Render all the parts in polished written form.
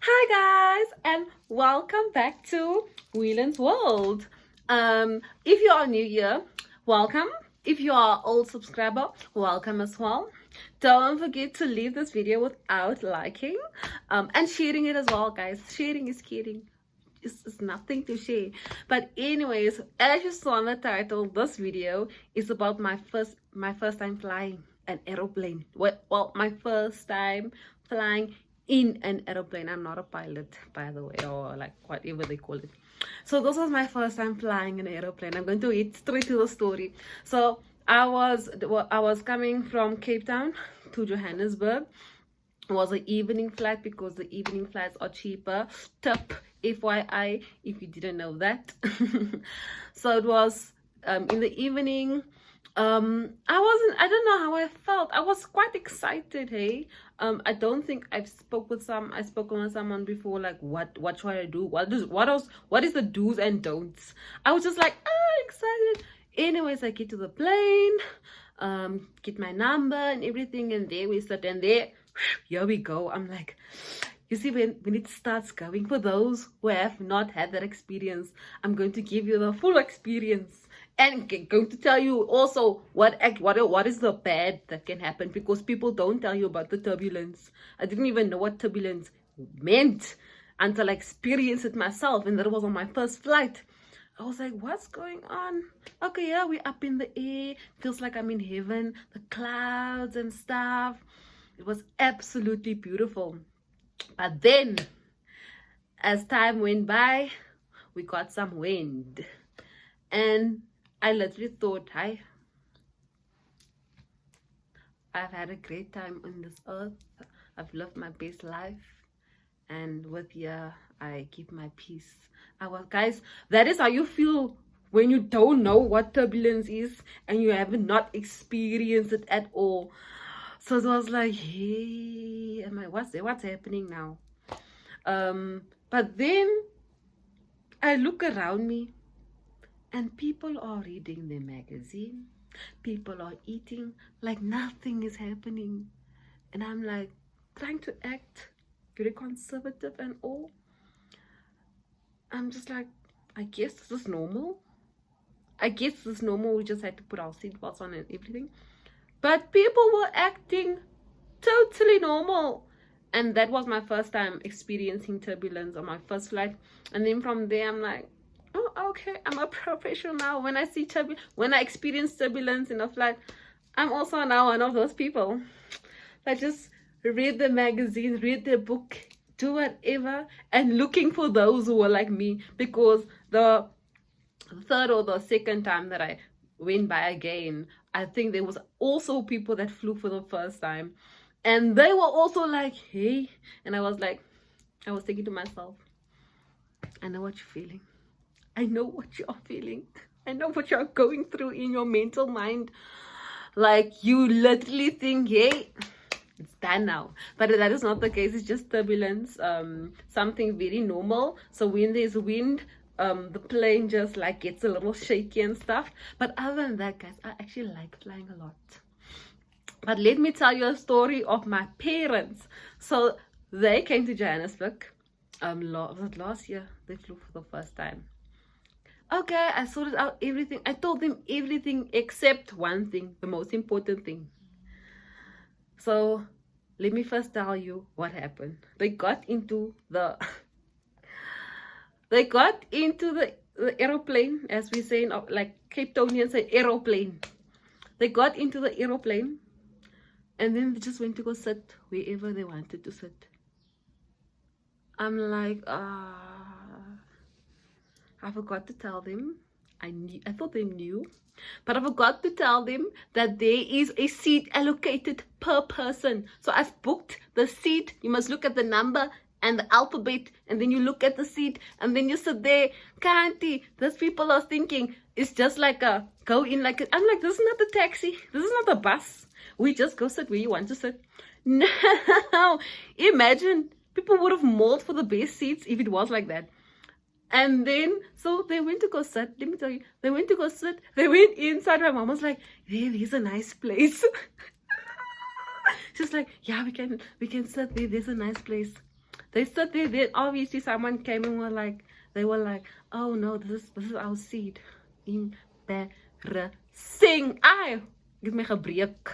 Hi guys, and welcome back to Wélan's World. If you are new here, welcome. If you are old subscriber, welcome as well. Don't forget to leave this video without liking and sharing it as well, guys. Sharing is caring. It's nothing to share. But anyways, as you saw in the title, this video is about my first time flying an aeroplane. Well, my first time flying in an aeroplane. I'm not a pilot, by the way, or like whatever they call it. So this was my first time flying an aeroplane. I'm going to get straight to the story. So I was coming from Cape Town to Johannesburg. It was an evening flight because the evening flights are cheaper. Tip FYI if you didn't know that. So it was in the evening. I don't know how I felt. I was quite excited. Hey, I don't think I've spoken with someone before, like what should I do, what is the do's and don'ts. I was just like excited. Anyways, I get to the plane, get my number and everything, and there we sit, and there here we go. I'm like, you see, when it starts going, for those who have not had that experience, I'm going to give you the full experience and going to tell you also what is the bad that can happen, because people don't tell you about the turbulence. I didn't even know what turbulence meant until I experienced it myself, and that was on my first flight. I was like, what's going on? Okay, yeah, we're up in the air. Feels like I'm in heaven. The clouds and stuff. It was absolutely beautiful. But then, as time went by, we got some wind. And I literally thought, hi, I've had a great time on this earth. I've lived my best life. And with you, I keep my peace. Guys, that is how you feel when you don't know what turbulence is and you have not experienced it at all. So it was like, hey, what's happening now? But then I look around me and people are reading their magazine. People are eating like nothing is happening. And I'm like trying to act very conservative and all. I'm just like, I guess this is normal. We just had to put our seatbelts on and everything. But people were acting totally normal. And that was my first time experiencing turbulence on my first flight. And then from there, I'm like, oh, okay, I'm a professional now. When I experience turbulence in a flight, I'm also now one of those people that just read the magazines, read the book, do whatever, and looking for those who were like me. Because the third or the second time that I went by again, I think there was also people that flew for the first time, and they were also like, hey. And I was thinking to myself, I know what you're feeling. I know what you're feeling. I know what you're going through in your mental mind. Like, you literally think, hey, it's done now. But that is not the case. It's just turbulence, something very normal. So when there's wind, the plane just like gets a little shaky and stuff. But other than that, guys, I actually like flying a lot. But let me tell you a story of my parents. So they came to Johannesburg. Last year they flew for the first time. Okay, I sorted out everything. I told them everything except one thing, the most important thing. So let me first tell you what happened. They got into the aeroplane, as we say in like Cape Townians say aeroplane. They got into the aeroplane and then they just went to go sit wherever they wanted to sit. I'm like, I forgot to tell them. I thought they knew, but I forgot to tell them that there is a seat allocated per person. So I've booked the seat. You must look at the number and the alphabet, and then you look at the seat, and then you sit there. Kanti, those people are thinking it's just like a go in like I'm like, this is not a taxi. This is not a bus. We just go sit where you want to sit. No, imagine people would have mauled for the best seats if it was like that. And then, so they went to go sit. Let me tell you, they went to go sit. They went inside. My mom was like, there's a nice place. She's like, yeah, we can sit there. There's a nice place. They stood there. Then obviously someone came and they were like, oh no, this is our seed. Embarrassing. Give me a break.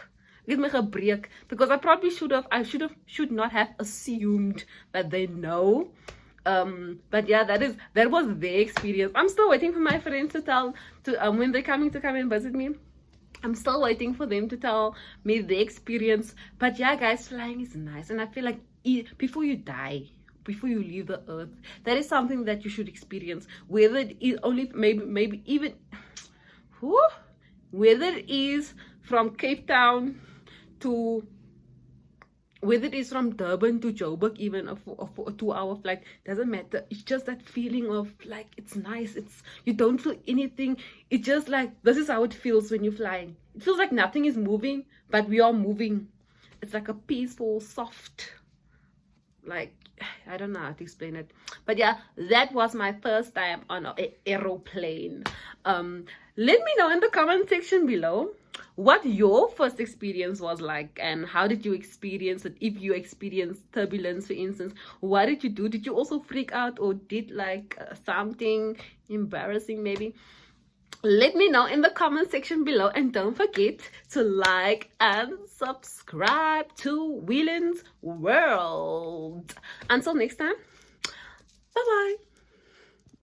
Give me a break. Because I should not have assumed that they know. But yeah, that was their experience. I'm still waiting for my friends to when they're coming to come and visit me. I'm still waiting for them to tell me their experience. But yeah, guys, flying is nice. And I feel like before you die, before you leave the earth, that is something that you should experience. Whether it is only, maybe even, whether it is from Cape Town to, whether it is from Durban to Joburg, even a 2-hour flight, doesn't matter. It's just that feeling of like, it's nice. You don't feel anything. It's just like, this is how it feels when you're flying. It feels like nothing is moving, but we are moving. It's like a peaceful, soft, like, I don't know how to explain it. But yeah, that was my first time on an aeroplane. Let me know in the comment section below what your first experience was like, and how did you experience it? If you experienced turbulence, for instance, what did you do? Did you also freak out, or did like something embarrassing maybe? Let me know in the comment section below, and don't forget to like and subscribe to Wélan's World. Until next time, bye bye.